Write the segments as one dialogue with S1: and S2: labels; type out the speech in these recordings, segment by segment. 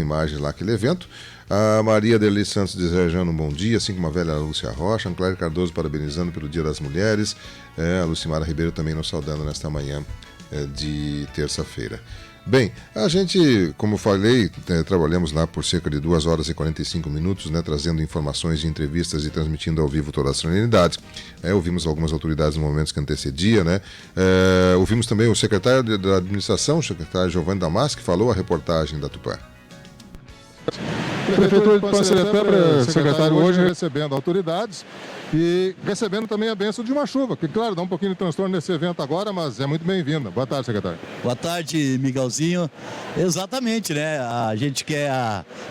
S1: Imagens lá, aquele evento. A Maria Derli Santos desejando um bom dia, assim como a velha Lúcia Rocha. A Clélia Cardoso parabenizando pelo Dia das Mulheres. A Lucimara Ribeiro também nos saudando nesta manhã de terça-feira. Bem, a gente, como falei, trabalhamos lá por cerca de 2 horas e 45 minutos, né, trazendo informações e entrevistas e transmitindo ao vivo toda a solenidade. Ouvimos algumas autoridades no momento que antecedia, né? Ouvimos também o secretário da administração, o secretário Giovanni Damasio, que falou a reportagem da Tupã.
S2: Prefeitura de Panciretã, secretário, hoje recebendo autoridades e recebendo também a bênção de uma chuva, que claro, dá um pouquinho de transtorno nesse evento agora, mas é muito bem-vinda. Boa tarde, secretário.
S3: Boa tarde, Miguelzinho. Exatamente, né? A gente quer,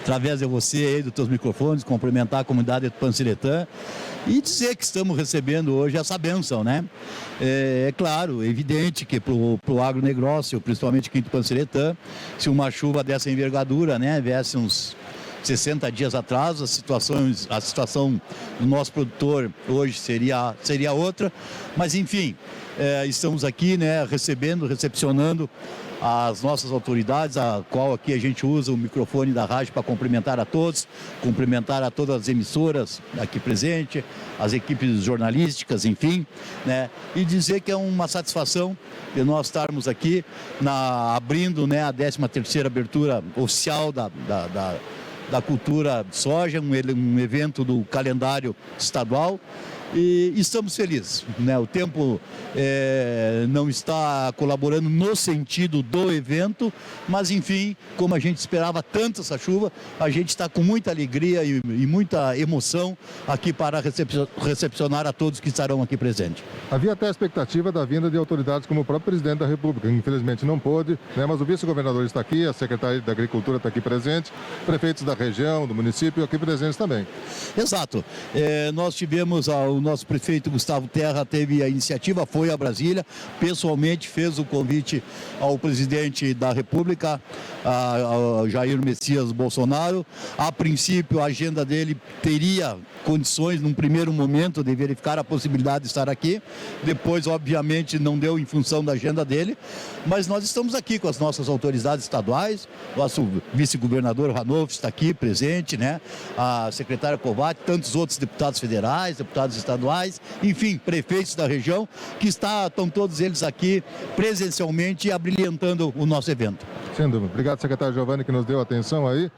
S3: através de você aí, dos teus microfones, cumprimentar a comunidade de Panciretã e dizer que estamos recebendo hoje essa bênção, né? É claro, é evidente que para o agronegócio, principalmente aqui de Panciretã, se uma chuva dessa envergadura, né, viesse uns 60 dias atrás, a situação do nosso produtor hoje seria outra, mas enfim, estamos aqui, né, recepcionando as nossas autoridades, a qual aqui a gente usa o microfone da rádio para cumprimentar a todos, cumprimentar a todas as emissoras aqui presentes, as equipes jornalísticas, enfim, né, e dizer que é uma satisfação de nós estarmos aqui abrindo, né, a 13ª abertura oficial da cultura de soja, um evento do calendário estadual, e estamos felizes, né? O tempo não está colaborando no sentido do evento, mas enfim, como a gente esperava tanto essa chuva, a gente está com muita alegria e muita emoção aqui para recepcionar a todos que estarão aqui presentes.
S2: Havia até a expectativa da vinda de autoridades como o próprio presidente da República, infelizmente não pôde, né? Mas o vice-governador está aqui, a secretária da Agricultura está aqui presente, prefeitos da região, do município aqui presentes também.
S3: Exato. Nós tivemos o nosso prefeito Gustavo Terra teve a iniciativa, foi a Brasília, pessoalmente fez o convite ao presidente da República, a Jair Messias Bolsonaro. A princípio, a agenda dele teria condições, num primeiro momento, de verificar a possibilidade de estar aqui. Depois, obviamente, não deu em função da agenda dele, mas nós estamos aqui com as nossas autoridades estaduais, nosso vice-governador Ranolfo está aqui presente, né? A secretária Kovács, tantos outros deputados federais, deputados estaduais, enfim, prefeitos da região, que estão todos eles aqui presencialmente abrilhantando o nosso evento.
S2: Sem dúvida. Obrigado, secretário Giovanni, que nos deu atenção aí.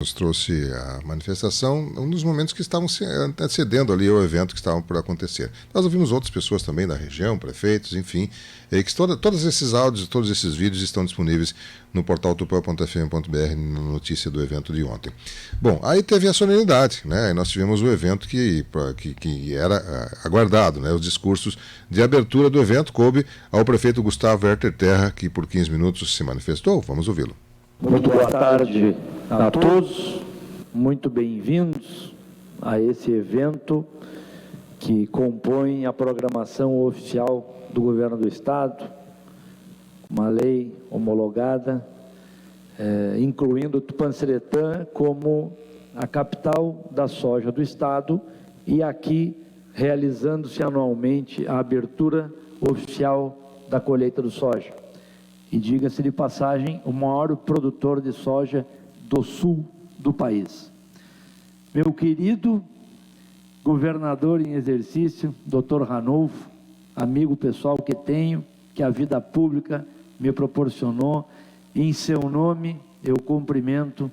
S1: Nos trouxe a manifestação, um dos momentos que estavam antecedendo ali o evento que estava por acontecer. Nós ouvimos outras pessoas também da região, prefeitos, enfim, que todos esses áudios, todos esses vídeos estão disponíveis no portal tupã.fm.br, na notícia do evento de ontem. Bom, aí teve a solenidade, né? Aí nós tivemos o evento que era aguardado, né? Os discursos de abertura do evento coube ao prefeito Gustavo Werther Terra, que por 15 minutos se manifestou. Vamos ouvi-lo.
S4: Muito boa tarde a todos, muito bem-vindos a esse evento que compõe a programação oficial do Governo do Estado, uma lei homologada, incluindo Panciretã como a capital da soja do Estado e aqui realizando-se anualmente a abertura oficial da colheita do soja. E diga-se de passagem, o maior produtor de soja do sul do país. Meu querido governador em exercício, Dr. Ranolfo, amigo pessoal que tenho, que a vida pública me proporcionou, em seu nome eu cumprimento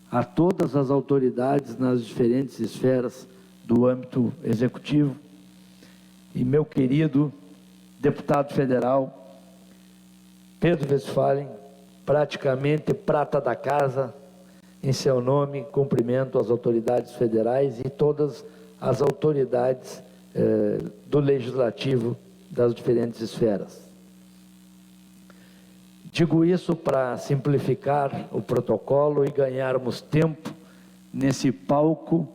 S4: a todas as autoridades nas diferentes esferas do âmbito executivo, e meu querido deputado federal, Pedro Westphalen, praticamente prata da casa, em seu nome cumprimento as autoridades federais e todas as autoridades do legislativo das diferentes esferas. Digo isso para simplificar o protocolo e ganharmos tempo nesse palco,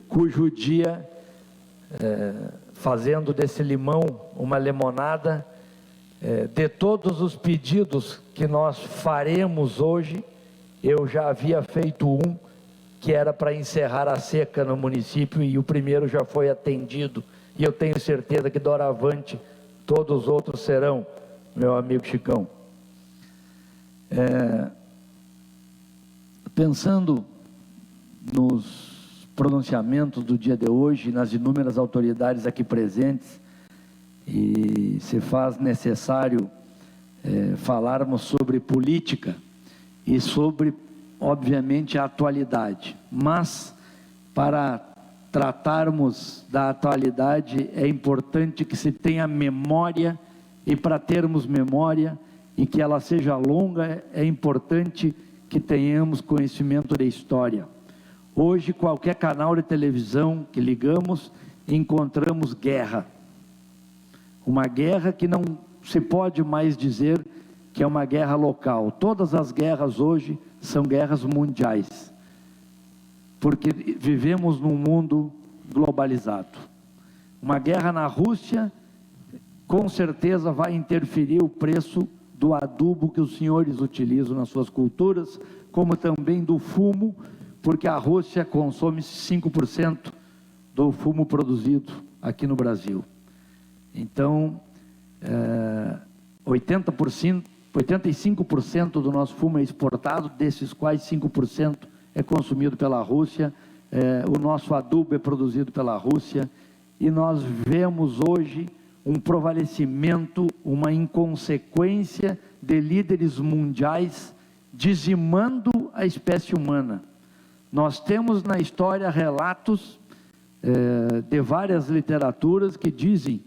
S4: cujo dia, fazendo desse limão uma limonada, de todos os pedidos que nós faremos hoje, eu já havia feito um, que era para encerrar a seca no município, e o primeiro já foi atendido, e eu tenho certeza que doravante todos os outros serão, meu amigo Chicão. Pensando nos pronunciamentos do dia de hoje, nas inúmeras autoridades aqui presentes, e se faz necessário falarmos sobre política e sobre, obviamente, a atualidade. Mas, para tratarmos da atualidade, é importante que se tenha memória, e para termos memória e que ela seja longa, é importante que tenhamos conhecimento da história. Hoje, qualquer canal de televisão que ligamos, encontramos guerra. Uma guerra que não se pode mais dizer que é uma guerra local. Todas as guerras hoje são guerras mundiais, porque vivemos num mundo globalizado. Uma guerra na Rússia, com certeza vai interferir o preço do adubo que os senhores utilizam nas suas culturas, como também do fumo, porque a Rússia consome 5% do fumo produzido aqui no Brasil. Então, 85% do nosso fumo é exportado, desses quais 5% é consumido pela Rússia, o nosso adubo é produzido pela Rússia, e nós vemos hoje um prevalecimento, uma inconsequência de líderes mundiais dizimando a espécie humana. Nós temos na história relatos de várias literaturas que dizem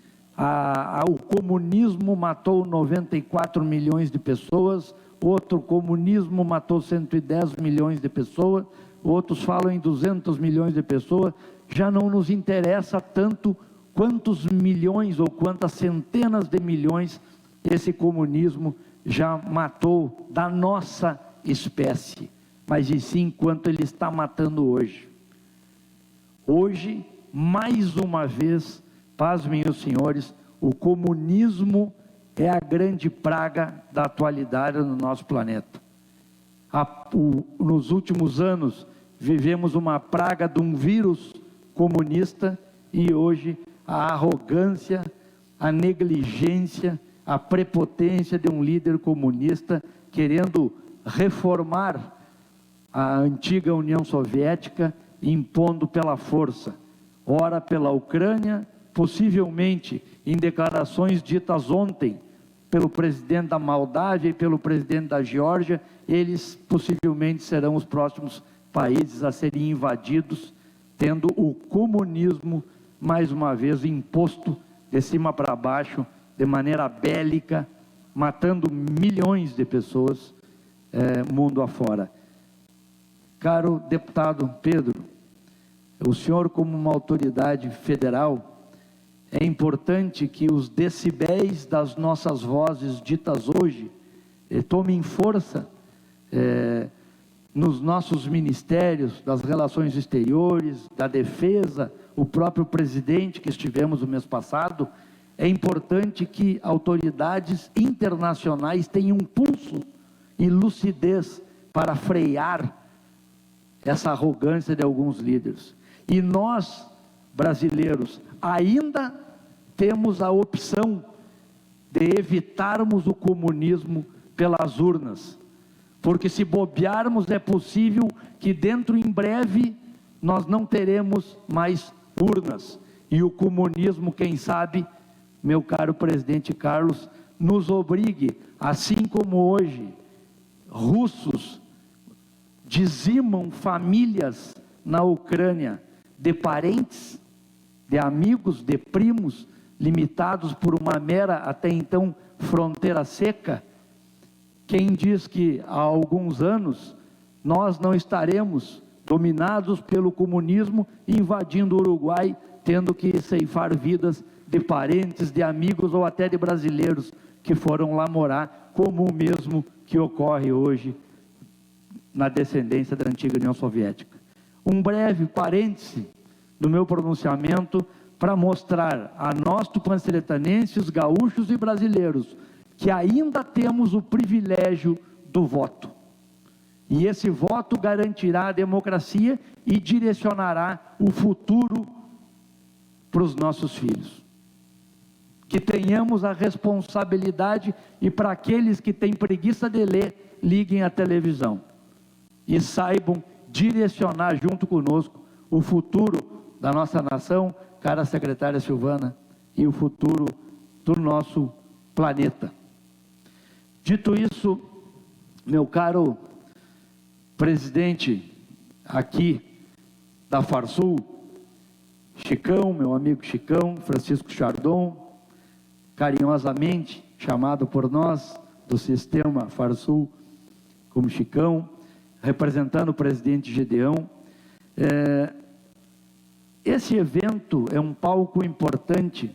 S4: o comunismo matou 94 milhões de pessoas, outro comunismo matou 110 milhões de pessoas, outros falam em 200 milhões de pessoas. Já não nos interessa tanto quantos milhões ou quantas centenas de milhões esse comunismo já matou da nossa espécie, mas e sim quanto ele está matando hoje. Hoje, mais uma vez, pasmem os senhores, o comunismo é a grande praga da atualidade no nosso planeta. Nos últimos anos, vivemos uma praga de um vírus comunista, e hoje a arrogância, a negligência, a prepotência de um líder comunista querendo reformar a antiga União Soviética, impondo pela força, ora pela Ucrânia, possivelmente em declarações ditas ontem pelo presidente da Moldávia e pelo presidente da Geórgia, eles possivelmente serão os próximos países a serem invadidos, tendo o comunismo mais uma vez imposto de cima para baixo, de maneira bélica, matando milhões de pessoas mundo afora. Caro deputado Pedro, o senhor, como uma autoridade federal, é importante que os decibéis das nossas vozes ditas hoje tomem força nos nossos ministérios, das relações exteriores, da defesa, o próprio presidente que estivemos no mês passado. É importante que autoridades internacionais tenham pulso e lucidez para frear essa arrogância de alguns líderes. E nós, brasileiros, ainda temos a opção de evitarmos o comunismo pelas urnas, porque se bobearmos é possível que dentro em breve nós não teremos mais urnas, e o comunismo, quem sabe, meu caro presidente Carlos, nos obrigue, assim como hoje russos dizimam famílias na Ucrânia, de parentes, de amigos, de primos, limitados por uma mera, até então, fronteira seca. Quem diz que há alguns anos nós não estaremos dominados pelo comunismo, invadindo o Uruguai, tendo que ceifar vidas de parentes, de amigos ou até de brasileiros que foram lá morar, como o mesmo que ocorre hoje na descendência da antiga União Soviética. Um breve parêntese do meu pronunciamento para mostrar a nós tupanciretanenses, gaúchos e brasileiros que ainda temos o privilégio do voto. E esse voto garantirá a democracia e direcionará o futuro para os nossos filhos. Que tenhamos a responsabilidade, e para aqueles que têm preguiça de ler, liguem a televisão e saibam direcionar junto conosco o futuro da nossa nação, cara secretária Silvana, e o futuro do nosso planeta. Dito isso, meu caro presidente aqui da Farsul, Chicão, meu amigo Chicão, Francisco Chardon, carinhosamente chamado por nós do sistema Farsul como Chicão, representando o presidente Gedeão. Esse evento é um palco importante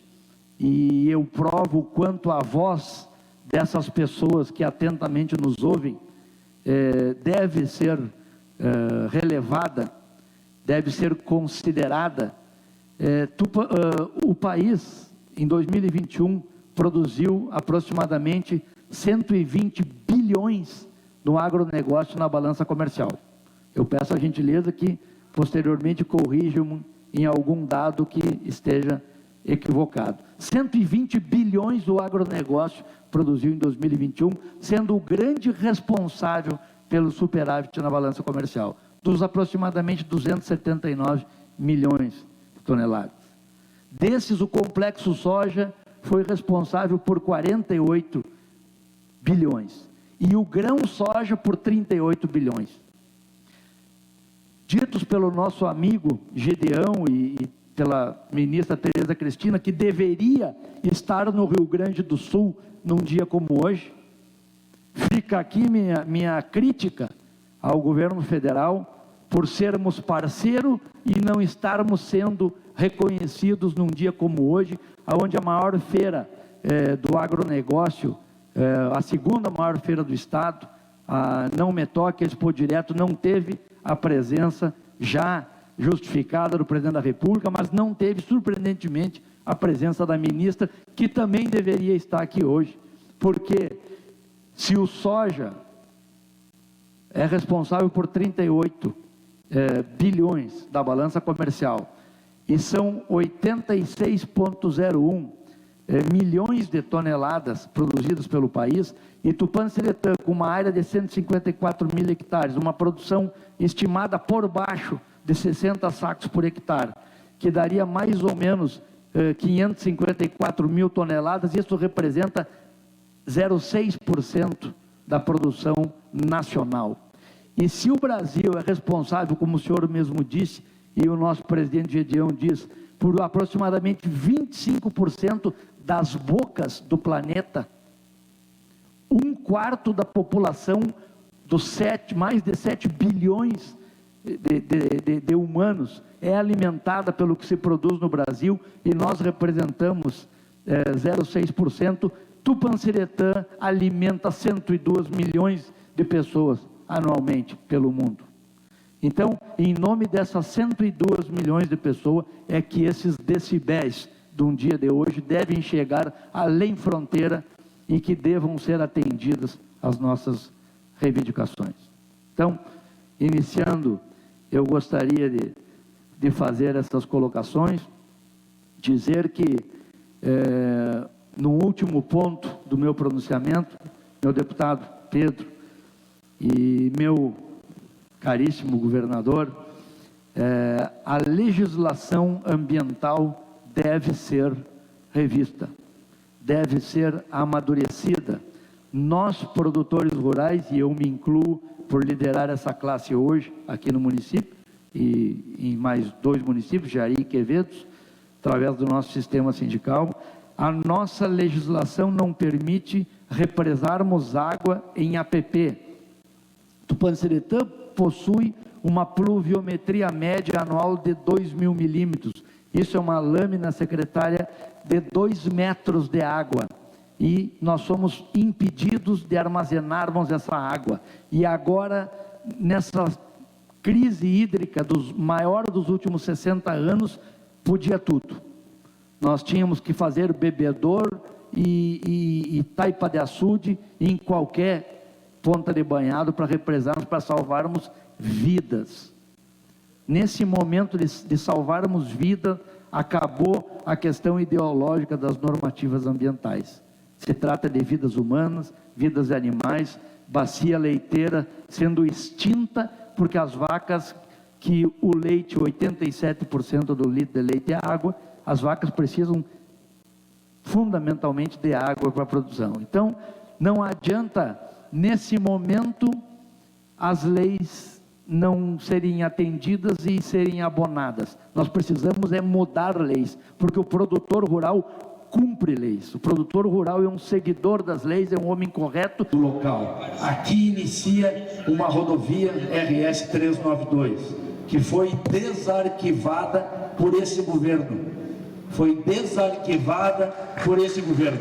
S4: e eu provo o quanto a voz dessas pessoas que atentamente nos ouvem deve ser relevada, deve ser considerada. O país, em 2021, produziu aproximadamente 120 bilhões no agronegócio na balança comercial. Eu peço a gentileza que posteriormente corrijam em algum dado que esteja equivocado. 120 bilhões o agronegócio produziu em 2021, sendo o grande responsável pelo superávit na balança comercial, dos aproximadamente 279 milhões de toneladas. Desses, o complexo soja foi responsável por 48 bilhões e o grão soja por 38 bilhões. Ditos pelo nosso amigo Gedeão e pela ministra Tereza Cristina, que deveria estar no Rio Grande do Sul num dia como hoje, fica aqui minha crítica ao governo federal por sermos parceiro e não estarmos sendo reconhecidos num dia como hoje, onde a maior feira do agronegócio, a segunda maior feira do estado, a Não Me Toque, Expo Direto, não teve a presença já justificada do presidente da República, mas não teve, surpreendentemente, a presença da ministra, que também deveria estar aqui hoje, porque se o soja é responsável por 38 bilhões da balança comercial e são 86,01 milhões de toneladas produzidas pelo país, e Tupanciretã, com uma área de 154 mil hectares, uma produção estimada por baixo de 60 sacos por hectare, que daria mais ou menos 554 mil toneladas, isso representa 0,6% da produção nacional. E se o Brasil é responsável, como o senhor mesmo disse, e o nosso presidente Gedeão diz, por aproximadamente 25% das bocas do planeta, 1/4 da população dos mais de 7 bilhões de humanos é alimentada pelo que se produz no Brasil, e nós representamos 0,6%. Tupanciretã alimenta 102 milhões de pessoas anualmente pelo mundo. Então, em nome dessas 102 milhões de pessoas, é que esses decibéis de um dia de hoje devem chegar além fronteira e que devam ser atendidas as nossas reivindicações. Então, iniciando, eu gostaria de fazer essas colocações, dizer que, no último ponto do meu pronunciamento, meu deputado Pedro e meu caríssimo governador, a legislação ambiental deve ser revista, deve ser amadurecida. Nós, produtores rurais, e eu me incluo por liderar essa classe hoje aqui no município, e em mais 2 municípios, Jari e Quevedos, através do nosso sistema sindical, a nossa legislação não permite represarmos água em APP. Tupanciretã possui uma pluviometria média anual de 2.000 milímetros. Isso é uma lâmina, secretária, de 2 metros de água. E nós somos impedidos de armazenarmos essa água. E agora, nessa crise hídrica maior dos últimos 60 anos, podia tudo. Nós tínhamos que fazer bebedouro e taipa de açude em qualquer ponta de banhado para represarmos, para salvarmos vidas. Nesse momento de salvarmos vida, acabou a questão ideológica das normativas ambientais. Se trata de vidas humanas, vidas de animais, bacia leiteira sendo extinta, porque as vacas que o leite, 87% do litro de leite é água, as vacas precisam fundamentalmente de água para a produção. Então, não adianta, nesse momento, as leis não serem atendidas e serem abonadas. Nós precisamos mudar leis, porque o produtor rural cumpre leis. O produtor rural é um seguidor das leis, é um homem correto do local. Aqui inicia uma rodovia RS 392, que foi desarquivada por esse governo. Foi desarquivada por esse governo.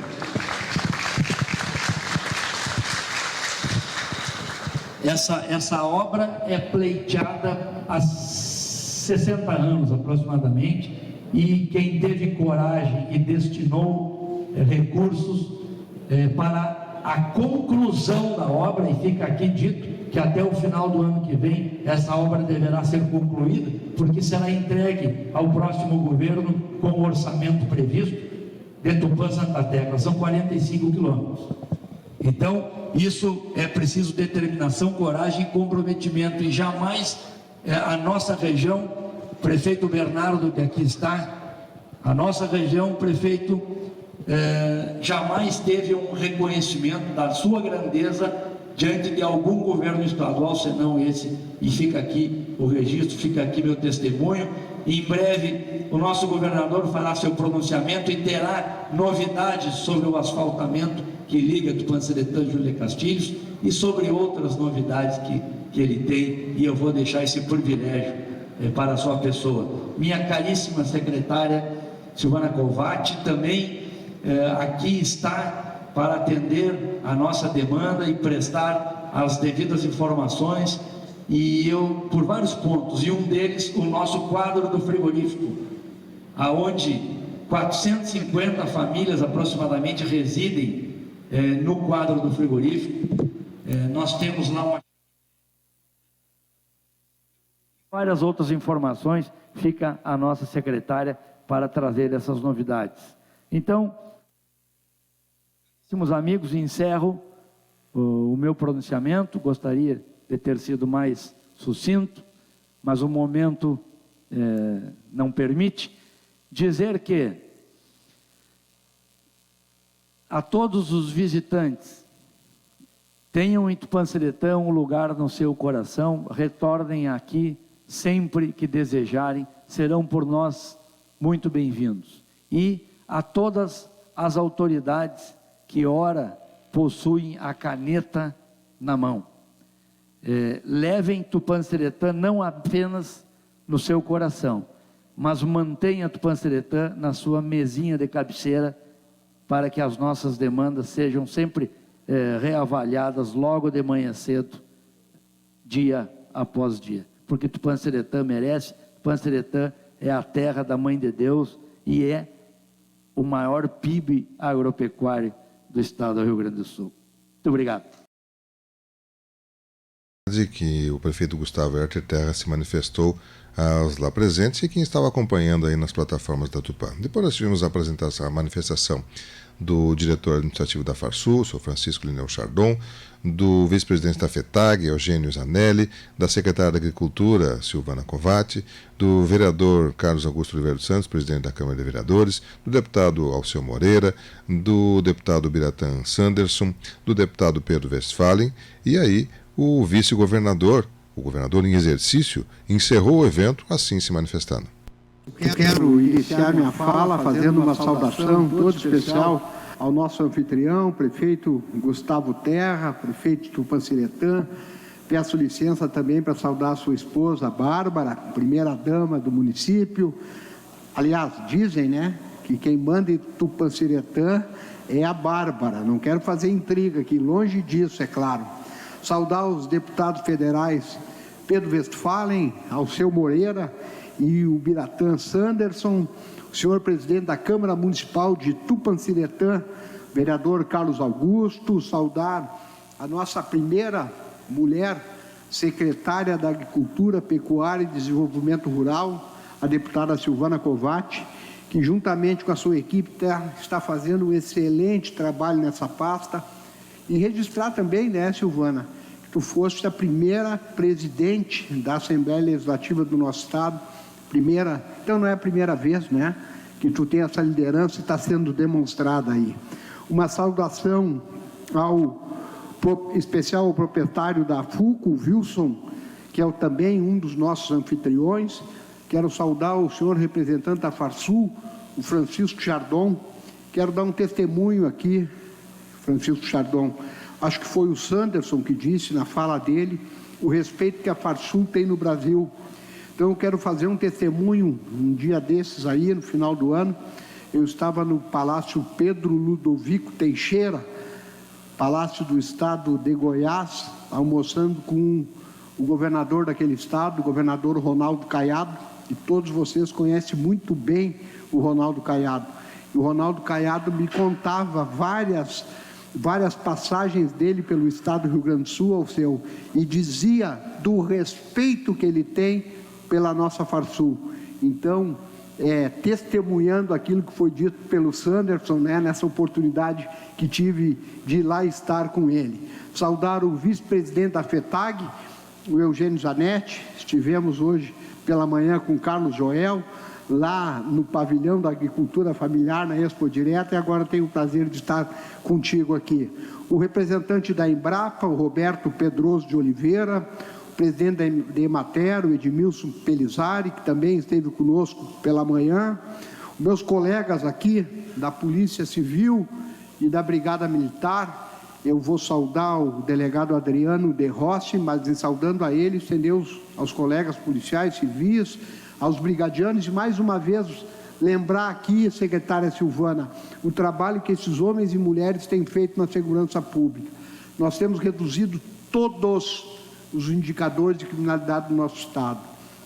S4: Essa obra é pleiteada há 60 anos aproximadamente, e quem teve coragem e destinou recursos para a conclusão da obra, e fica aqui dito que até o final do ano que vem essa obra deverá ser concluída, porque será entregue ao próximo governo com o orçamento previsto de Tupã-Santa Tecla. São 45 quilômetros. Então, isso é preciso determinação, coragem e comprometimento, e jamais a nossa região, prefeito Bernardo, que aqui está, a nossa região, prefeito, jamais teve um reconhecimento da sua grandeza diante de algum governo estadual, senão esse, e fica aqui o registro, fica aqui meu testemunho. Em breve o nosso governador fará seu pronunciamento e terá novidades sobre o asfaltamento que liga Tupã-Seretã e Júlia Castilhos, e sobre outras novidades que ele tem, e eu vou deixar esse privilégio para a sua pessoa. Minha caríssima secretária Silvana Covatti também aqui está para atender a nossa demanda e prestar as devidas informações, e eu, por vários pontos, e um deles, o nosso quadro do frigorífico, aonde 450 famílias aproximadamente residem no quadro do frigorífico. Nós temos lá várias outras informações, fica a nossa secretária para trazer essas novidades. Então, meus amigos, encerro o meu pronunciamento. Gostaria de ter sido mais sucinto, mas o momento não permite. Dizer que a todos os visitantes, tenham em Tupã-Seretã um lugar no seu coração, retornem aqui sempre que desejarem, serão por nós muito bem-vindos. E a todas as autoridades que ora possuem a caneta na mão, levem Tupã-Seretã não apenas no seu coração, mas mantenha Tupã-Seretã na sua mesinha de cabeceira, para que as nossas demandas sejam sempre reavaliadas logo de manhã cedo, dia após dia. Porque Tupã-Seretã merece. Tupã-Seretã é a terra da Mãe de Deus e é o maior PIB agropecuário do estado do Rio Grande do Sul. Muito obrigado.
S1: Que o prefeito Gustavo Herter Terra se manifestou aos lá presentes e quem estava acompanhando aí nas plataformas da Tupã. Depois nós tivemos a manifestação do diretor administrativo da Farsul, o senhor Francisco Lineu Chardon, do vice-presidente da FETAG, Eugênio Zanelli, da secretária da Agricultura, Silvana Covatti, do vereador Carlos Augusto Oliveira dos Santos, presidente da Câmara de Vereadores, do deputado Alceu Moreira, do deputado Biratã Sanderson, do deputado Pedro Westphalen, e aí o vice-governador, o governador em exercício, encerrou o evento assim se manifestando.
S5: Eu quero iniciar minha fala fazendo uma saudação toda especial ao nosso anfitrião, prefeito Gustavo Terra, prefeito de Tupã-Seretã. Peço licença também para saudar sua esposa, Bárbara, primeira-dama do município. Aliás, dizem, né, que quem manda em Tupã-Seretã é a Bárbara. Não quero fazer intriga aqui, longe disso, é claro. Saudar os deputados federais Pedro Westphalen, Alceu Moreira e o Biratã Sanderson, o senhor presidente da Câmara Municipal de Tupã-Seretã, vereador Carlos Augusto, saudar a nossa primeira mulher secretária da Agricultura, Pecuária e Desenvolvimento Rural, a deputada Silvana Covatti, que juntamente com a sua equipe está fazendo um excelente trabalho nessa pasta, E registrar também, né, Silvana, que tu foste a primeira presidente da Assembleia Legislativa do nosso Estado, então não é a primeira vez, né, que tu tem essa liderança e está sendo demonstrada aí. Uma saudação especial ao proprietário da FUCO, o Wilson, que é também um dos nossos anfitriões. Quero saudar o senhor representante da Farsul, o Francisco Chardon. Quero dar um testemunho aqui, Francisco Chardon. Acho que foi o Sanderson que disse na fala dele o respeito que a Farsul tem no Brasil. Então eu quero fazer um testemunho, um dia desses aí, no final do ano. Eu estava no Palácio Pedro Ludovico Teixeira, Palácio do Estado de Goiás, almoçando com o governador daquele estado, o governador Ronaldo Caiado, e todos vocês conhecem muito bem o Ronaldo Caiado. E o Ronaldo Caiado me contava várias passagens dele pelo estado do Rio Grande do Sul ao seu, e dizia do respeito que ele tem pela nossa Farsul. Então, testemunhando aquilo que foi dito pelo Sanderson, né, nessa oportunidade que tive de ir lá estar com ele. Saudar o vice-presidente da FETAG, o Eugênio Zanetti. Estivemos hoje pela manhã com o Carlos Joel, lá no pavilhão da agricultura familiar, na Expo Direta, e agora tenho o prazer de estar contigo aqui. O representante da Embrapa, o Roberto Pedroso de Oliveira, o presidente da Emater, o Edmilson Pelizari, que também esteve conosco pela manhã, meus colegas aqui da Polícia Civil e da Brigada Militar. Eu vou saudar o delegado Adriano De Rossi, mas em saudando a ele, estender aos colegas policiais civis, aos brigadianos, e mais uma vez lembrar aqui, secretária Silvana, o trabalho que esses homens e mulheres têm feito na segurança pública. Nós temos reduzido todos os indicadores de criminalidade do nosso Estado.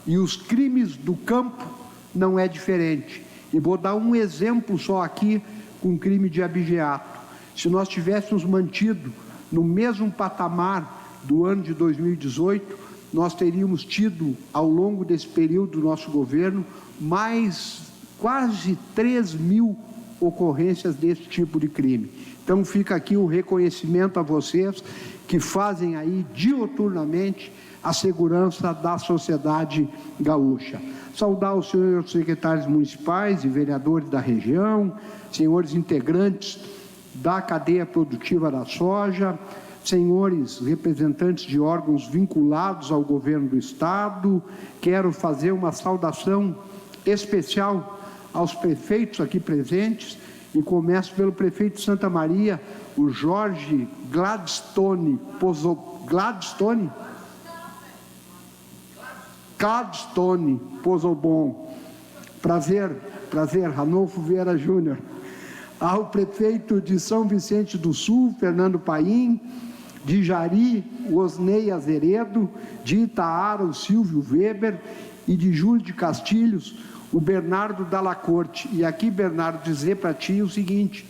S5: E os crimes do campo não é diferente. E vou dar um exemplo só aqui com o crime de abigeato. Se nós tivéssemos mantido no mesmo patamar do ano de 2018, nós teríamos tido, ao longo desse período do nosso governo, mais quase 3.000 ocorrências desse tipo de crime. Então fica aqui o reconhecimento a vocês que fazem aí diuturnamente a segurança da sociedade gaúcha. Saudar os senhores secretários municipais e vereadores da região, senhores integrantes da cadeia produtiva da soja, senhores representantes de órgãos vinculados ao governo do Estado. Quero fazer uma saudação especial aos prefeitos aqui presentes, e começo pelo prefeito de Santa Maria, o Jorge Gladstone Pozobon. Prazer, Ranolfo Vieira Júnior. Ao prefeito de São Vicente do Sul, Fernando Paim, de Jari, o Osnei Azeredo, de Itaara, o Silvio Weber, e de Júlio de Castilhos, o Bernardo Dalla Corte. E aqui, Bernardo, dizer para ti o seguinte: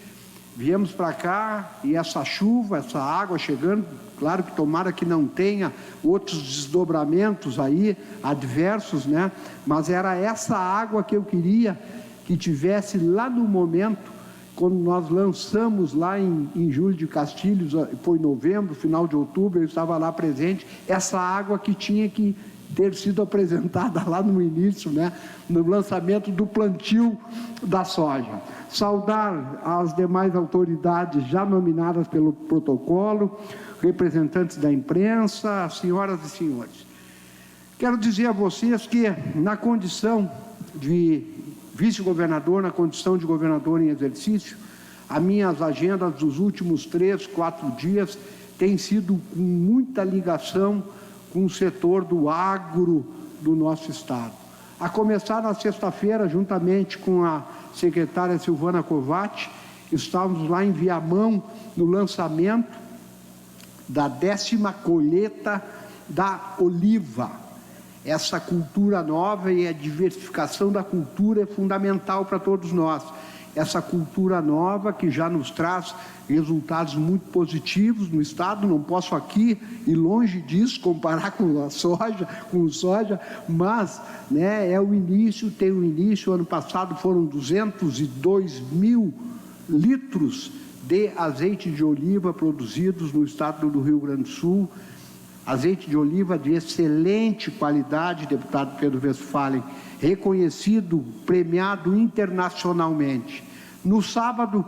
S5: viemos para cá e essa chuva, essa água chegando, claro que tomara que não tenha outros desdobramentos aí, adversos, né? Mas era essa água que eu queria que tivesse lá no momento, quando nós lançamos lá em Júlio de Castilhos, foi em novembro, final de outubro, eu estava lá presente, essa água que tinha que ter sido apresentada lá no início, né, no lançamento do plantio da soja. Saudar as demais autoridades já nominadas pelo protocolo, representantes da imprensa, senhoras e senhores. Quero dizer a vocês que, na condição de vice-governador, na condição de governador em exercício, as minhas agendas dos últimos 3, 4 dias têm sido com muita ligação com o setor do agro do nosso Estado. A começar na sexta-feira, juntamente com a secretária Silvana Covatti, estávamos lá em Viamão, no lançamento da 10ª colheita da oliva. Essa cultura nova e a diversificação da cultura é fundamental para todos nós. Essa cultura nova que já nos traz resultados muito positivos no Estado. Não posso aqui ir longe disso, comparar com o soja, mas, né, é o início, ano passado foram 202 mil litros de azeite de oliva produzidos no estado do Rio Grande do Sul, azeite de oliva de excelente qualidade, deputado Pedro Westphalen, reconhecido, premiado internacionalmente. No sábado,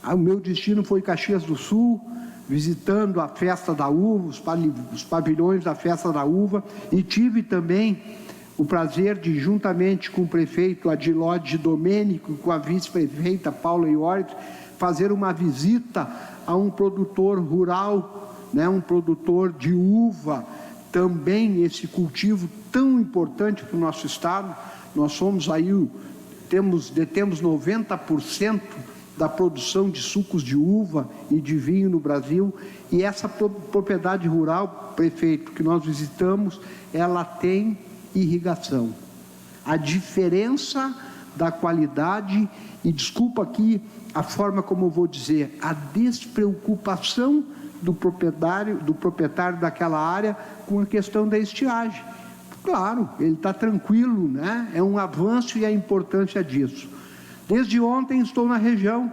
S5: o meu destino foi Caxias do Sul, visitando a Festa da Uva, os pavilhões da Festa da Uva, e tive também o prazer de, juntamente com o prefeito Adilode Domênico e com a vice-prefeita Paula Iores, fazer uma visita a um produtor rural, um produtor de uva, também esse cultivo tão importante para o nosso estado. Nós somos aí, detemos 90% da produção de sucos de uva e de vinho no Brasil, e essa propriedade rural, prefeito, que nós visitamos, ela tem irrigação. A diferença da qualidade, e desculpa aqui a forma como eu vou dizer, a despreocupação do proprietário daquela área com a questão da estiagem. Claro, ele está tranquilo, é um avanço e a importância disso. Desde ontem estou na região,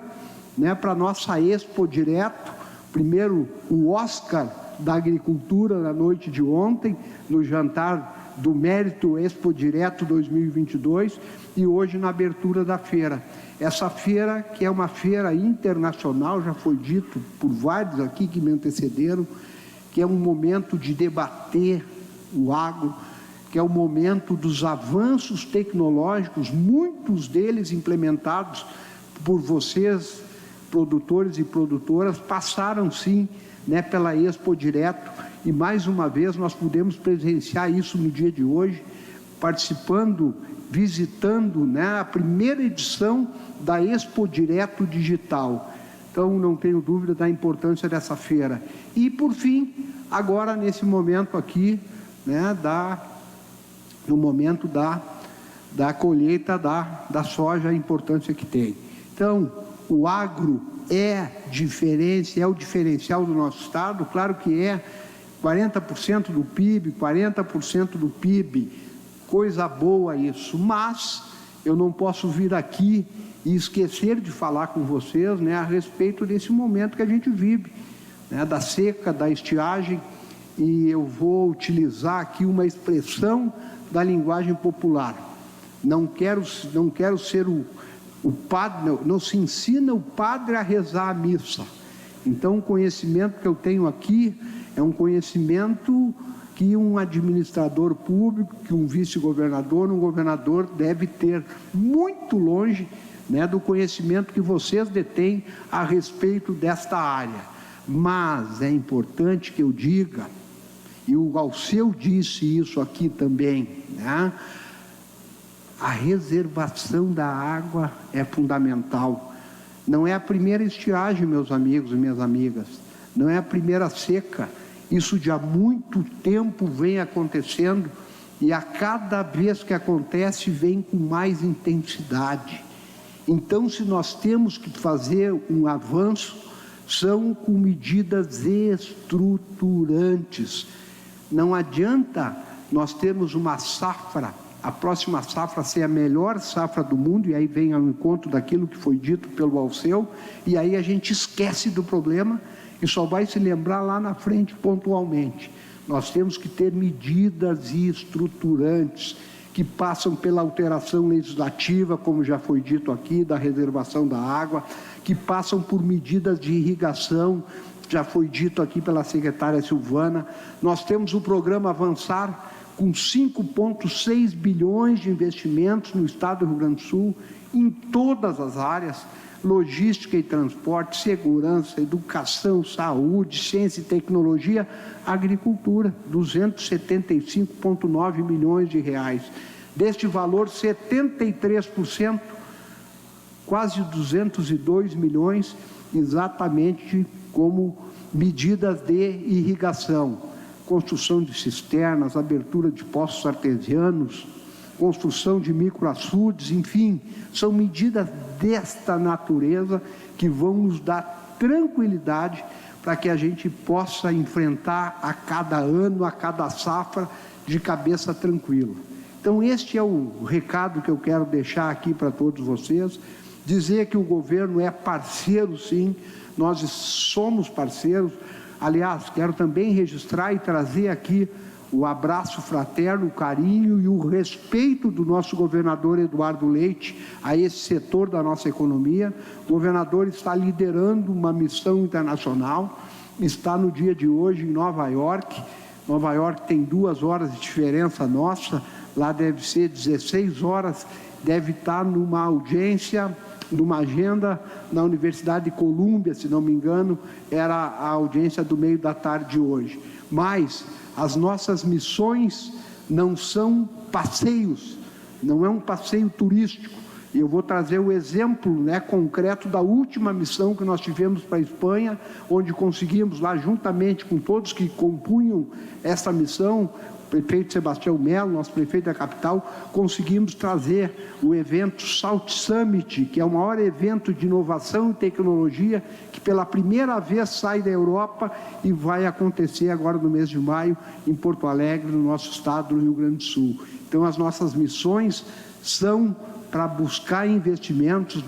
S5: para a nossa Expo Direto, primeiro o Oscar da Agricultura na noite de ontem, no jantar do Mérito Expo Direto 2022, e hoje na abertura da feira. Essa feira, que é uma feira internacional, já foi dito por vários aqui que me antecederam, que é um momento de debater o agro, que é o momento dos avanços tecnológicos, muitos deles implementados por vocês, produtores e produtoras, passaram sim, pela Expo Direto, e mais uma vez nós pudemos presenciar isso no dia de hoje, participando, visitando a primeira edição da Expo Direto Digital. Então, não tenho dúvida da importância dessa feira. E, por fim, agora nesse momento aqui, no momento da colheita da soja, a importância que tem. Então, o agro é o diferencial do nosso estado, claro que é 40% do PIB, 40% do PIB, coisa boa isso, mas eu não posso vir aqui e esquecer de falar com vocês a respeito desse momento que a gente vive, da seca, da estiagem, e eu vou utilizar aqui uma expressão da linguagem popular. Não quero ser o padre, não se ensina o padre a rezar a missa. Então, o conhecimento que eu tenho aqui é um conhecimento que um administrador público, que um vice-governador, um governador deve ter muito longe do conhecimento que vocês detêm a respeito desta área. Mas é importante que eu diga, e o Alceu disse isso aqui também, a reservação da água é fundamental. Não é a primeira estiagem, meus amigos e minhas amigas, não é a primeira seca. Isso de há muito tempo vem acontecendo, e a cada vez que acontece vem com mais intensidade. Então, se nós temos que fazer um avanço, são com medidas estruturantes. Não adianta nós termos uma safra, a próxima safra ser a melhor safra do mundo, e aí vem ao encontro daquilo que foi dito pelo Alceu, e aí a gente esquece do problema e só vai se lembrar lá na frente pontualmente. Nós temos que ter medidas estruturantes que passam pela alteração legislativa, como já foi dito aqui, da reservação da água, que passam por medidas de irrigação, já foi dito aqui pela secretária Silvana. Nós temos o programa Avançar, com 5,6 bilhões de investimentos no estado do Rio Grande do Sul, em todas as áreas, logística e transporte, segurança, educação, saúde, ciência e tecnologia, agricultura, 275,9 milhões de reais. Deste valor, 73%, quase 202 milhões, exatamente como medidas de irrigação, construção de cisternas, abertura de poços artesianos, construção de microaçudes, enfim, são medidas desta natureza que vão nos dar tranquilidade para que a gente possa enfrentar a cada ano, a cada safra, de cabeça tranquila. Então, este é o recado que eu quero deixar aqui para todos vocês, Dizer que o governo é parceiro, sim, nós somos parceiros. Aliás, quero também registrar e trazer aqui o abraço fraterno, o carinho e o respeito do nosso governador Eduardo Leite a esse setor da nossa economia. O governador está liderando uma missão internacional, está no dia de hoje em Nova York. Nova York tem 2 horas de diferença nossa, lá deve ser 16 horas, deve estar numa audiência, numa agenda na Universidade de Colômbia, se não me engano, era a audiência do meio da tarde de hoje. Mas as nossas missões não são passeios, não é um passeio turístico. E eu vou trazer o exemplo, concreto da última missão que nós tivemos para a Espanha, onde conseguimos lá, juntamente com todos que compunham essa missão, o prefeito Sebastião Melo, nosso prefeito da capital, conseguimos trazer o evento South Summit, que é o maior evento de inovação e tecnologia, que pela primeira vez sai da Europa e vai acontecer agora no mês de maio, em Porto Alegre, no nosso estado do Rio Grande do Sul. Então, as nossas missões são para buscar investimentos,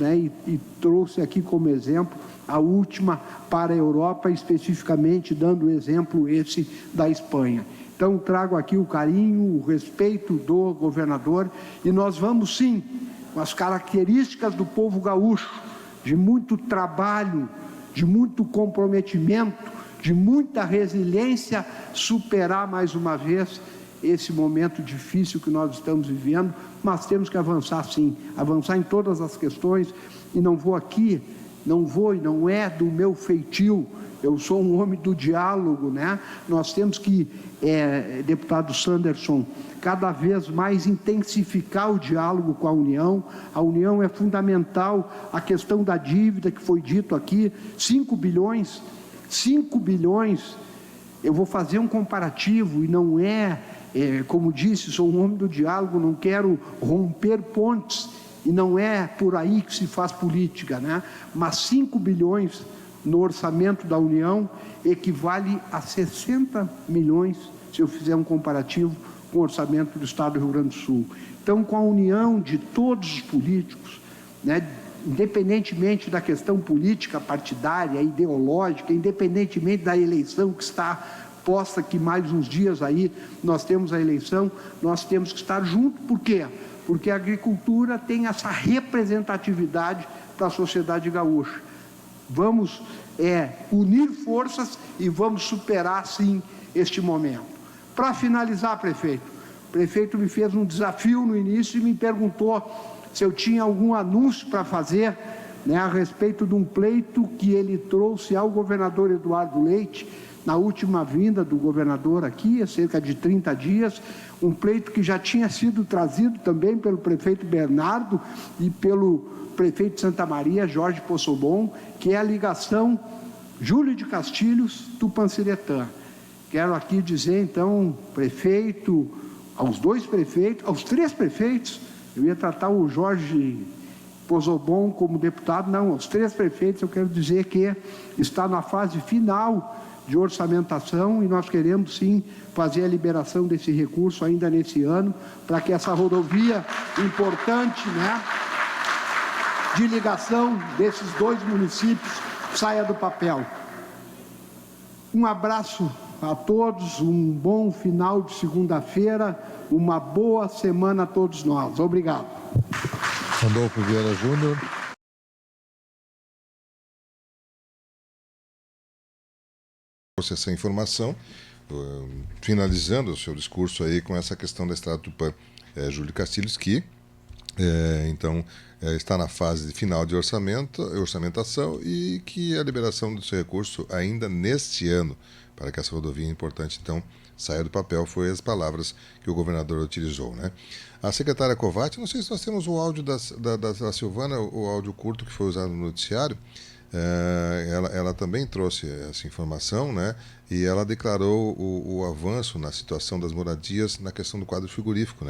S5: e trouxe aqui como exemplo a última para a Europa, especificamente dando o exemplo esse da Espanha. Então, trago aqui o carinho, o respeito do governador, e nós vamos sim, com as características do povo gaúcho, de muito trabalho, de muito comprometimento, de muita resiliência, superar mais uma vez esse momento difícil que nós estamos vivendo, mas temos que avançar sim, avançar em todas as questões, e não vou aqui, não é do meu feitio, eu sou um homem do diálogo, Nós temos que, deputado Sanderson, cada vez mais intensificar o diálogo com a União. A União é fundamental, a questão da dívida que foi dito aqui, 5 bilhões, eu vou fazer um comparativo e não como disse, sou um homem do diálogo, não quero romper pontes, e não é por aí que se faz política, Mas 5 bilhões no orçamento da União equivale a 60 milhões, se eu fizer um comparativo com o orçamento do Estado do Rio Grande do Sul. Então, com a união de todos os políticos, independentemente da questão política partidária, ideológica, independentemente da eleição que está posta, que mais uns dias aí nós temos a eleição, nós temos que estar juntos. Por quê? Porque a agricultura tem essa representatividade para a sociedade gaúcha. Vamos unir forças e vamos superar, sim, este momento. Para finalizar, prefeito, o prefeito me fez um desafio no início e me perguntou se eu tinha algum anúncio para fazer, a respeito de um pleito que ele trouxe ao governador Eduardo Leite, na última vinda do governador aqui, há cerca de 30 dias, um pleito que já tinha sido trazido também pelo prefeito Bernardo e pelo prefeito de Santa Maria, Jorge Possobon, que é a ligação Júlio de Castilhos-Tupanciretã. Quero aqui dizer, então, prefeito, aos 3 prefeitos, eu ia tratar o Jorge Possobon como deputado, não, aos 3 prefeitos eu quero dizer que está na fase final de orçamentação e nós queremos sim fazer a liberação desse recurso ainda nesse ano, para que essa rodovia importante, de ligação desses 2 municípios saia do papel. Um abraço a todos, um bom final de segunda-feira, uma boa semana a todos nós. Obrigado.
S2: Randolfo Vieira Júnior.
S1: Essa informação, finalizando o seu discurso aí com essa questão da Estrada Tupã, Júlio Castilhos, que está na fase final de orçamentação e que a liberação desse recurso ainda neste ano, para que essa rodovia importante, então, saia do papel, foi as palavras que o governador utilizou, A secretária Covatti, não sei se nós temos o áudio da Silvana, o áudio curto que foi usado no noticiário, ela também trouxe essa informação, e ela declarou o avanço na situação das moradias na questão do quadro frigorífico,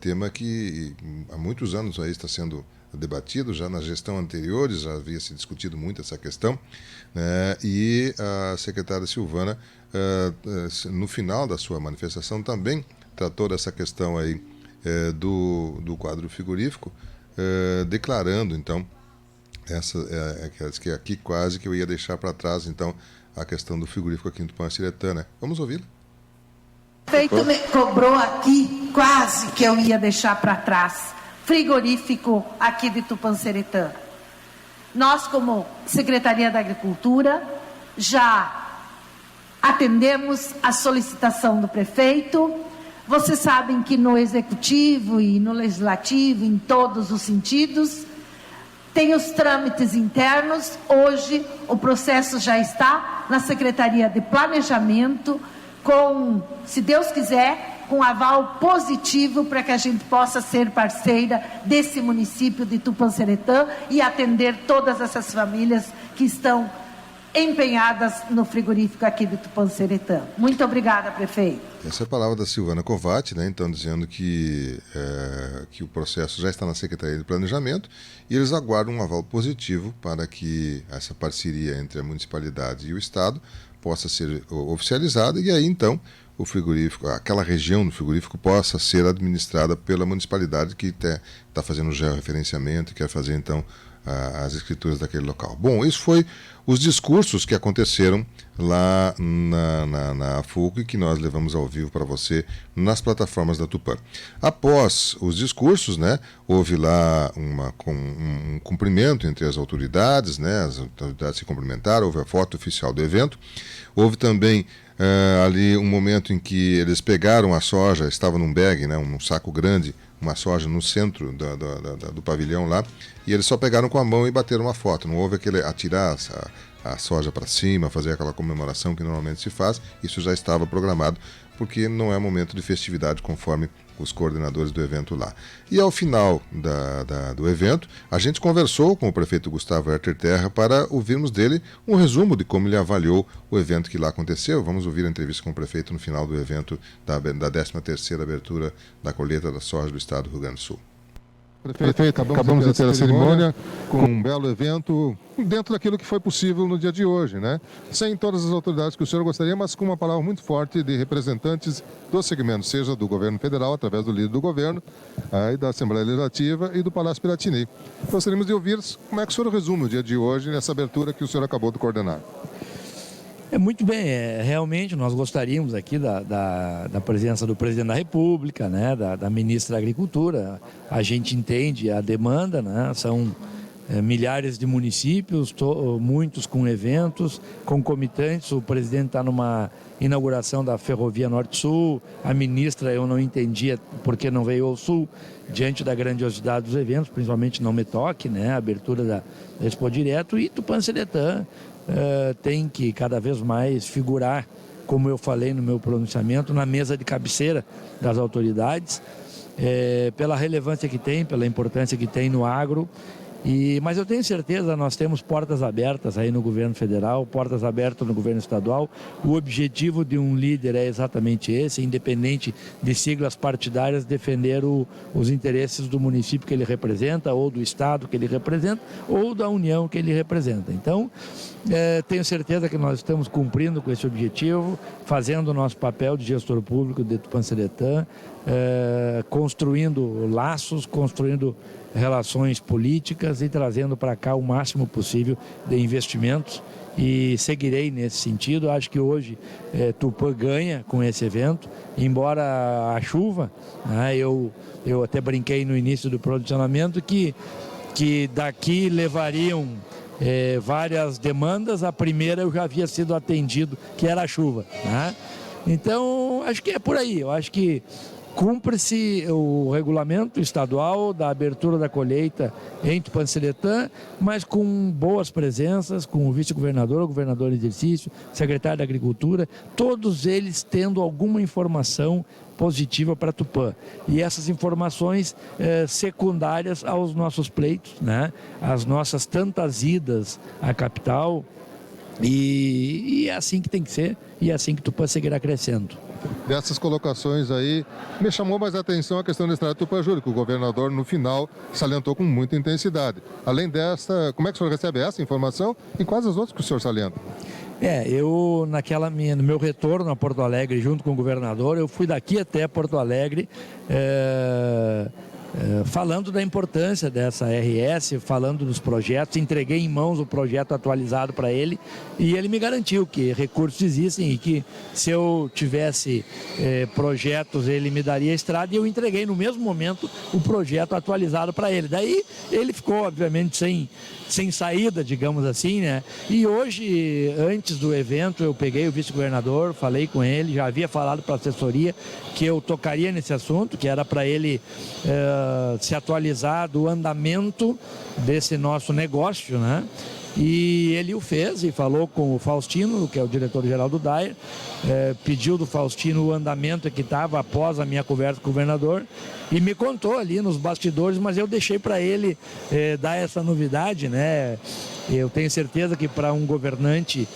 S1: tema que há muitos anos aí está sendo debatido, já na gestão anterior já havia se discutido muito essa questão, e a secretária Silvana, no final da sua manifestação, também tratou dessa questão aí do quadro frigorífico, declarando, então, que aqui quase que eu ia deixar para trás, então, a questão do frigorífico aqui no Tupã-Anchiretã, né? Vamos ouvi-la?
S6: O prefeito me cobrou aqui, quase que eu ia deixar para trás, frigorífico aqui de Tupã-Anchiretã. Nós, como Secretaria da Agricultura, já atendemos a solicitação do prefeito. Vocês sabem que no Executivo e no Legislativo, em todos os sentidos, tem os trâmites internos. Hoje o processo já está na Secretaria de Planejamento, com, se Deus quiser, com aval positivo para que a gente possa ser parceira desse município de Tupã-Anchiretã e atender todas essas famílias que estão empenhadas no frigorífico aqui de Tupã-Anchiretã. Muito obrigada, prefeito.
S1: Essa é a palavra da Silvana Covatti, né? Então, dizendo que o processo já está na Secretaria de Planejamento e eles aguardam um aval positivo para que essa parceria entre a municipalidade e o Estado possa ser oficializada e aí, então, o frigorífico, aquela região do frigorífico possa ser administrada pela municipalidade que está fazendo o georreferenciamento e quer fazer, então, as escrituras daquele local. Bom, isso foi os discursos que aconteceram lá na FUC, que nós levamos ao vivo para você nas plataformas da Tupã. Após os discursos, né, houve lá um cumprimento entre as autoridades, né, as autoridades se cumprimentaram, houve a foto oficial do evento, houve também ali um momento em que eles pegaram a soja, estava num bag, né, um saco grande, uma soja no centro do pavilhão lá, e eles só pegaram com a mão e bateram uma foto. Não houve aquele atirar a soja para cima, fazer aquela comemoração que normalmente se faz. Isso já estava programado, porque não é momento de festividade, conforme os coordenadores do evento lá. E ao final do evento, a gente conversou com o prefeito Gustavo Herter Terra para ouvirmos dele um resumo de como ele avaliou o evento que lá aconteceu. Vamos ouvir a entrevista com o prefeito no final do evento da 13ª abertura da colheita da soja do estado do Rio Grande do Sul.
S2: Prefeito, acabamos de ter a cerimônia com um belo evento dentro daquilo que foi possível no dia de hoje, né? Sem todas as autoridades que o senhor gostaria, mas com uma palavra muito forte de representantes do segmento, seja do governo federal, através do líder do governo, aí da Assembleia Legislativa e do Palácio Piratini. Gostaríamos de ouvir como é que o senhor resume o dia de hoje nessa abertura que o senhor acabou de coordenar.
S4: Muito bem, realmente nós gostaríamos aqui da presença do presidente da República, né, da ministra da Agricultura. A gente entende a demanda, né, são milhares de municípios, muitos com eventos concomitantes. O presidente está numa inauguração da Ferrovia Norte-Sul, a ministra eu não entendia por que não veio ao Sul, diante da grandiosidade dos eventos, principalmente Não Me Toque, né, a abertura da Expo Direto, e Tupã-Anchiretã tem que cada vez mais figurar, como eu falei no meu pronunciamento, na mesa de cabeceira das autoridades, pela relevância que tem, pela importância que tem no agro. Mas eu tenho certeza, nós temos portas abertas aí no governo federal, portas abertas no governo estadual. O objetivo de um líder é exatamente esse, independente de siglas partidárias, defender os interesses do município que ele representa, ou do estado que ele representa, ou da União que ele representa. Então, tenho certeza que nós estamos cumprindo com esse objetivo, fazendo o nosso papel de gestor público de Tupã-Anchiretã, construindo laços, construindo relações políticas e trazendo para cá o máximo possível de investimentos, e seguirei nesse sentido. Acho que hoje Tupã ganha com esse evento, embora a chuva, né, eu até brinquei no início do posicionamento que daqui levariam várias demandas. A primeira eu já havia sido atendido, que era a chuva, né? Então acho que é por aí. Eu acho que cumpre-se o regulamento estadual da abertura da colheita em Tupã-Anchiretã, mas com boas presenças, com o vice-governador, o governador em exercício, secretário da Agricultura, todos eles tendo alguma informação positiva para Tupã. E essas informações secundárias aos nossos pleitos, né? As nossas tantas idas à capital, e é assim que tem que ser, e é assim que Tupã seguirá crescendo.
S2: Dessas colocações aí, me chamou mais a atenção a questão da estrada Tupã-Júri, que o governador, no final, salientou com muita intensidade. Além dessa, como é que o senhor recebe essa informação e quais as outras que o senhor salienta?
S4: Eu, no meu retorno a Porto Alegre, junto com o governador, eu fui daqui até Porto Alegre,
S7: falando da importância dessa RS, falando dos projetos, entreguei em mãos o projeto atualizado para ele e ele me garantiu que recursos existem e que se eu tivesse projetos ele me daria a estrada, e eu entreguei no mesmo momento o projeto atualizado para ele. Daí ele ficou obviamente sem saída, digamos assim, né? E hoje, antes do evento, eu peguei o vice-governador, falei com ele, já havia falado para a assessoria que eu tocaria nesse assunto, que era para ele se atualizar do andamento desse nosso negócio, né? E ele o fez e falou com o Faustino, que é o diretor-geral do DAIR, pediu do Faustino o andamento que estava após a minha conversa com o governador e me contou ali nos bastidores, mas eu deixei para ele dar essa novidade, né? Eu tenho certeza que para um governante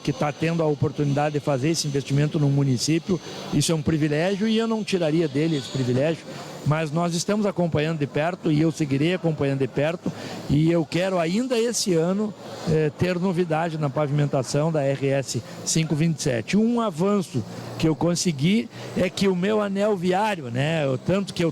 S7: que está tendo a oportunidade de fazer esse investimento no município, isso é um privilégio e eu não tiraria dele esse privilégio. Mas nós estamos acompanhando de perto e eu seguirei acompanhando de perto e eu quero ainda esse ano ter novidade na pavimentação da RS 527. Um avanço que eu consegui é que o meu anel viário, né, eu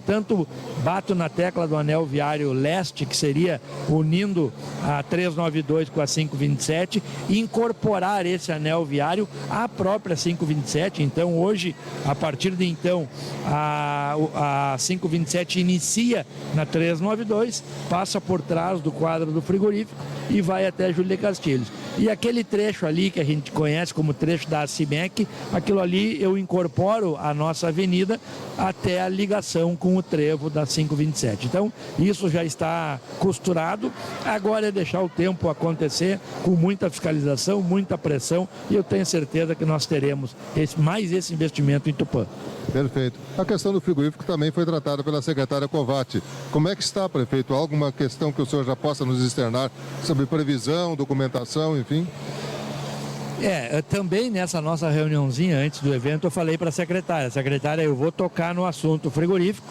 S7: tanto bato na tecla do anel viário leste, que seria unindo a 392 com a 527, incorporar esse anel viário à própria 527. Então hoje, a partir de então, a 527 inicia na 392, passa por trás do quadro do frigorífico e vai até Júlio de Castilhos. E aquele trecho ali que a gente conhece como trecho da CIMEC, aquilo ali eu incorporo a nossa avenida até a ligação com o trevo da 527. Então, isso já está costurado, agora é deixar o tempo acontecer com muita fiscalização, muita pressão, e eu tenho certeza que nós teremos mais esse investimento em Tupã.
S2: Perfeito. A questão do frigorífico também foi tratada pela secretária Covatti. Como é que está, prefeito? Alguma questão que o senhor já possa nos externar sobre previsão, documentação, enfim?
S7: Também nessa nossa reuniãozinha antes do evento eu falei para a secretária, eu vou tocar no assunto frigorífico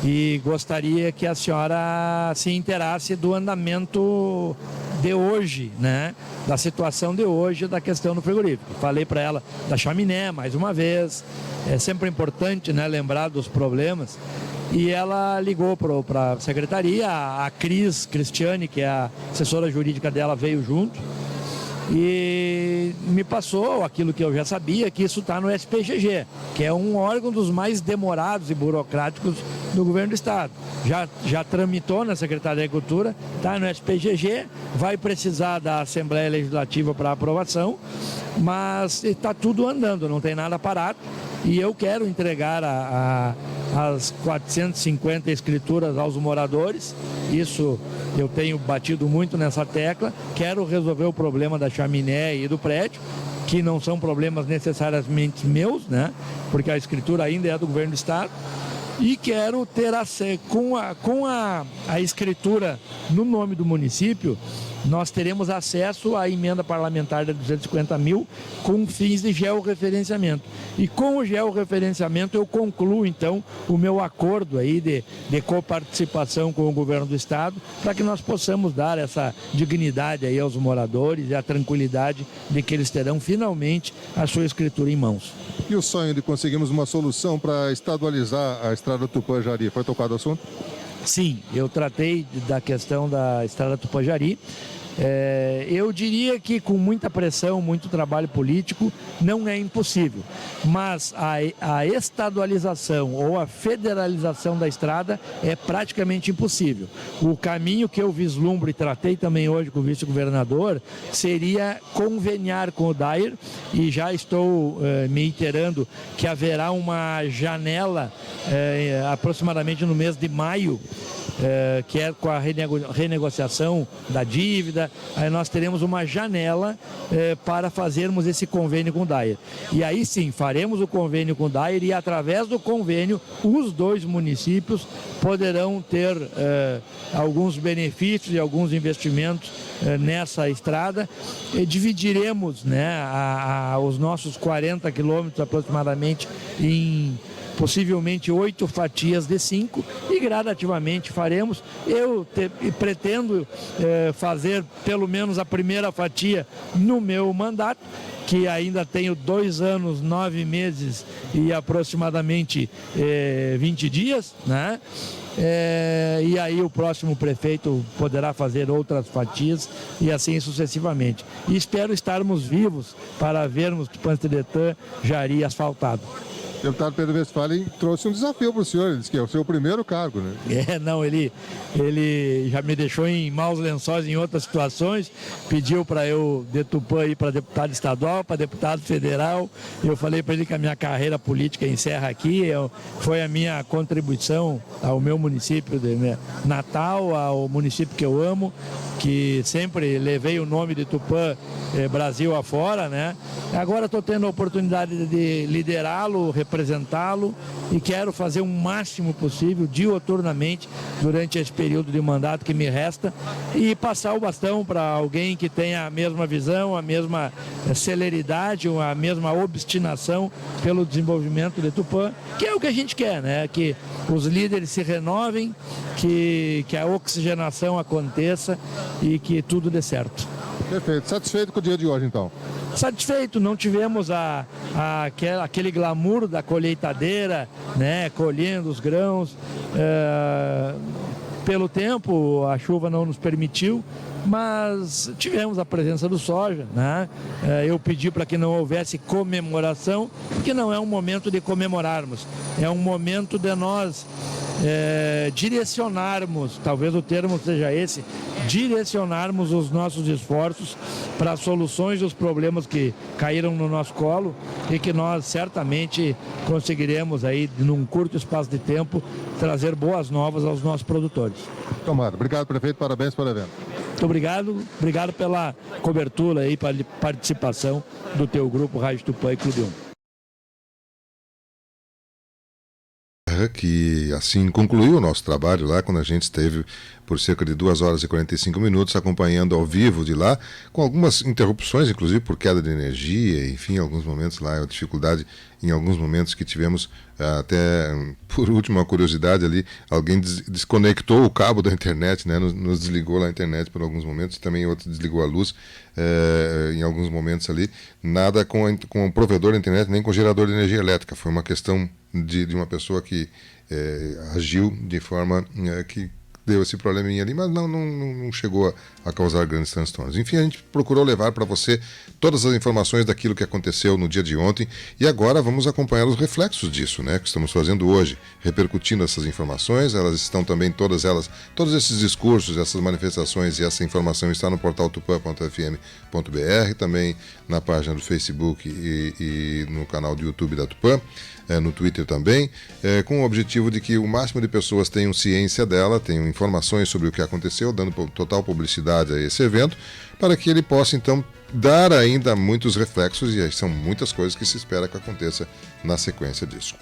S7: e gostaria que a senhora se inteirasse do andamento de hoje, né? Da situação de hoje, da questão do frigorífico. Falei para ela da chaminé, mais uma vez, é sempre importante, né, lembrar dos problemas. E ela ligou para a secretaria, a Cristiane, que é a assessora jurídica dela, veio junto e me passou aquilo que eu já sabia, que isso está no SPGG, que é um órgão dos mais demorados e burocráticos do governo do estado. Já tramitou na Secretaria da Agricultura, está no SPGG, vai precisar da Assembleia Legislativa para aprovação, mas está tudo andando, não tem nada parado. E eu quero entregar as 450 escrituras aos moradores. Isso eu tenho batido muito nessa tecla. Quero resolver o problema da chaminé e do prédio, que não são problemas necessariamente meus, né? Porque a escritura ainda é do governo do estado. E quero ter acesso, com a escritura no nome do município, nós teremos acesso à emenda parlamentar de 250 mil com fins de georreferenciamento. E com o georreferenciamento eu concluo então o meu acordo aí de coparticipação com o governo do estado, para que nós possamos dar essa dignidade aí aos moradores e a tranquilidade de que eles terão finalmente a sua escritura em mãos.
S2: E o sonho de conseguirmos uma solução para estadualizar a estrada Tupã-Jari, foi tocado o assunto?
S7: Sim, eu tratei da questão da estrada Tupã-Jari. Eu diria que com muita pressão, muito trabalho político, não é impossível. Mas a estadualização ou a federalização da estrada é praticamente impossível. O caminho que eu vislumbro e tratei também hoje com o vice-governador seria conveniar com o DAIR, e já estou me inteirando que haverá uma janela aproximadamente no mês de maio, que é com a renegociação da dívida. Aí nós teremos uma janela para fazermos esse convênio com o DAIR. E aí sim, faremos o convênio com o DAIR e através do convênio os dois municípios poderão ter alguns benefícios e alguns investimentos nessa estrada. E dividiremos, né, os nossos 40 quilômetros aproximadamente em possivelmente 8 fatias de 5 e gradativamente faremos. Eu pretendo fazer pelo menos a primeira fatia no meu mandato, que ainda tenho 2 anos, 9 meses e aproximadamente 20 dias, né? E aí o próximo prefeito poderá fazer outras fatias e assim sucessivamente. E espero estarmos vivos para vermos Tupã-Seretã, Jari asfaltado.
S2: O deputado Pedro Westphalen trouxe um desafio para o senhor, ele disse que é o seu primeiro cargo, né?
S7: Não, ele já me deixou em maus lençóis em outras situações, pediu para eu de Tupã ir para deputado estadual, para deputado federal. Eu falei para ele que a minha carreira política encerra aqui, foi a minha contribuição ao meu município de Natal, ao município que eu amo, que sempre levei o nome de Tupã Brasil afora, né? Agora estou tendo a oportunidade de liderá-lo, representá-lo e quero fazer o máximo possível, diuturnamente, durante esse período de mandato que me resta e passar o bastão para alguém que tenha a mesma visão, a mesma celeridade, a mesma obstinação pelo desenvolvimento de Tupã, que é o que a gente quer, né? Que os líderes se renovem, que a oxigenação aconteça e que tudo dê certo.
S2: Perfeito. Satisfeito com o dia de hoje, então?
S7: Satisfeito, não tivemos aquele glamour da colheitadeira, né, colhendo os grãos. Pelo tempo, a chuva não nos permitiu, mas tivemos a presença do soja, né? Eu pedi para que não houvesse comemoração, porque não é um momento de comemorarmos, é um momento de nós direcionarmos, talvez o termo seja esse, direcionarmos os nossos esforços para as soluções dos problemas que caíram no nosso colo e que nós certamente conseguiremos aí, num curto espaço de tempo, trazer boas novas aos nossos produtores.
S2: Tomara. Obrigado, prefeito. Parabéns pelo evento.
S7: Muito obrigado pela cobertura aí, pela participação do teu grupo Rádio Tupã e Clube 1.
S1: Que assim concluiu o nosso trabalho lá, quando a gente esteve por cerca de 2 horas e 45 minutos acompanhando ao vivo de lá, com algumas interrupções, inclusive por queda de energia, enfim, em alguns momentos lá, a dificuldade em alguns momentos que tivemos, até por última curiosidade ali, alguém desconectou o cabo da internet, né, nos desligou lá a internet por alguns momentos, também outro desligou a luz em alguns momentos ali, nada com o provedor da internet, nem com o gerador de energia elétrica, foi uma questão de uma pessoa que agiu de forma que deu esse probleminha ali, mas não chegou a causar grandes transtornos. Enfim, a gente procurou levar para você todas as informações daquilo que aconteceu no dia de ontem e agora vamos acompanhar os reflexos disso, né, que estamos fazendo hoje, repercutindo essas informações. Elas estão também, todos esses discursos, essas manifestações e essa informação está no portal tupã.fm.br, também na página do Facebook e no canal do YouTube da Tupã, no Twitter também, com o objetivo de que o máximo de pessoas tenham ciência dela, tenham informações sobre o que aconteceu, dando total publicidade a esse evento, para que ele possa então dar ainda muitos reflexos, e são muitas coisas que se espera que aconteça na sequência disso.